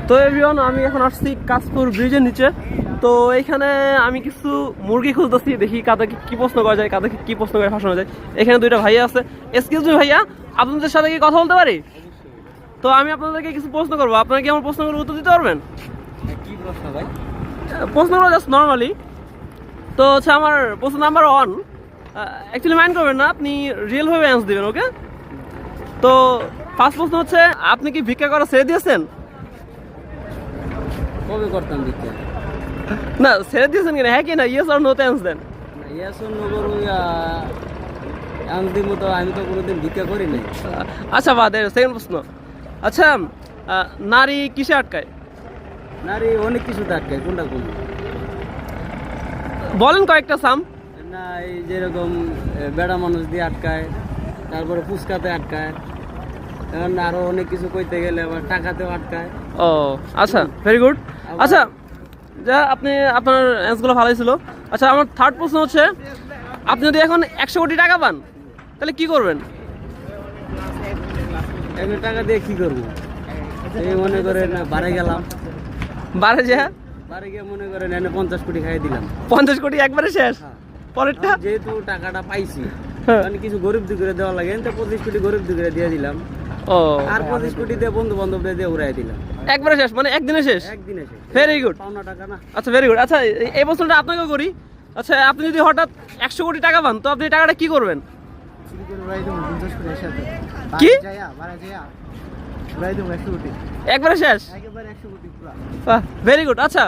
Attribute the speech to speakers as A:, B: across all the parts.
A: তো এভরিওয়ান, আমি এখন আসছি কাশপুর ব্রিজের নিচে। তো এইখানে আমি কিছু মুরগি খুঁজতেছি, দেখি কাদেরকে কি প্রশ্ন করা যায়, কাদেরকে কি প্রশ্ন করে ফাঁসানো যায়। এখানে দুইটা ভাইয়া আছে। এক্সকিউজ মি ভাইয়া, আপনাদের সাথে কি কথা বলতে পারি? তো আমি আপনাদেরকে কিছু প্রশ্ন করবো, আপনারা কি আমার প্রশ্নগুলোর উত্তর দিতে পারবেন?
B: কি প্রশ্ন ভাই?
A: প্রশ্নগুলো জাস্ট নর্মালি। তো হচ্ছে আমার প্রশ্ন নাম্বার 1, অ্যাকচুয়ালি মাইন্ড করবেন না, আপনি রিয়েল ভাবে অ্যান্সার দিবেন, ওকে? তো ফার্স্ট প্রশ্ন হচ্ছে, আপনি কি ভিক্ষা করা ছেড়ে দিয়েছেন?
B: কবে করতাম ভিক্ষা?
A: না, ছেড়ে দিয়েছেন কিনা, হ্যাঁ কি না, ইয়েস অর নোতে অ্যান্সার দেন।
B: ইয়াসন নগর আমি মতো আমি তো কোনোদিন ভিক্ষা করি নাই।
A: আচ্ছা বাদ, সেকেন্ড প্রশ্ন। আচ্ছা, নারী কিসে আটকায়?
B: নারী অনেক কিছু আটকায়, কোনটা কোন?
A: বলেন কয়েকটা সাম।
B: না, এই যেরকম বেড়া মানুষ দিয়ে আটকায়, তারপরে ফুচকাতে আটকায়, এখন আরো অনেক কিছু কইতে গেলে আবার টাকাতেও আটকায়।
A: ও আচ্ছা, ভেরি গুড। আচ্ছা, যা আপনি আপনার অ্যান্সারগুলো ভালোই ছিল। আচ্ছা, আমার থার্ড প্রশ্ন হচ্ছে, আপনি যদি এখন 100 কোটি টাকা পান তাহলে কি করবেন?
B: এখন টাকা দিয়ে কি করবো? এই মনে করেন বাড়ি গেলাম,
A: বারে যা
B: বাড়ি গিয়ে মনে করেন এনে 50 কোটি খাইয়ে দিলাম।
A: 50 কোটি একবারে শেষ,
B: হ্যাঁ।
A: পরেরটা?
B: যেহেতু টাকাটা পাইছি,
A: হ্যাঁ।
B: মানে কিছু গরিব দুঃখীরে দেওয়া লাগে, তো 25 কোটি গরিব দুঃখীরে দিয়ে দিলাম,
A: ও
B: আর 25 কোটি দিয়ে বন্ধু বান্ধবদের দিয়ে উড়াই দিলাম।
A: একবারে শেষ, মানে একদিনে শেষ।
B: একদিনে শেষ।
A: Very good.
B: পাওনা টাকা না।
A: আচ্ছা, ভেরি গুড। আচ্ছা, এই প্রশ্নটা আপনাকেও করি। আচ্ছা, আপনি যদি হঠাৎ 100 কোটি টাকা পান তো আপনি এই টাকাটা কি করবেন? কি? একবারে শেষ, ভেরি গুড। আচ্ছা,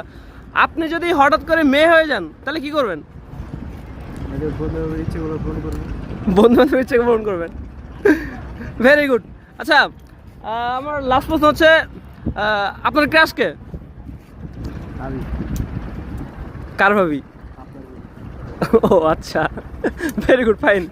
A: আপনি যদি হঠাৎ করে মেয়ে হয়ে যান তাহলে কি করবেন? বন্ধু বান্ধবের ইচ্ছে পূরণ করবেন। Very good. আচ্ছা, আমার লাস্ট প্রশ্ন হচ্ছে, আপনার ক্রাশ কে? কার ভাবি? ও আচ্ছা, ভেরি গুড, ফাইন।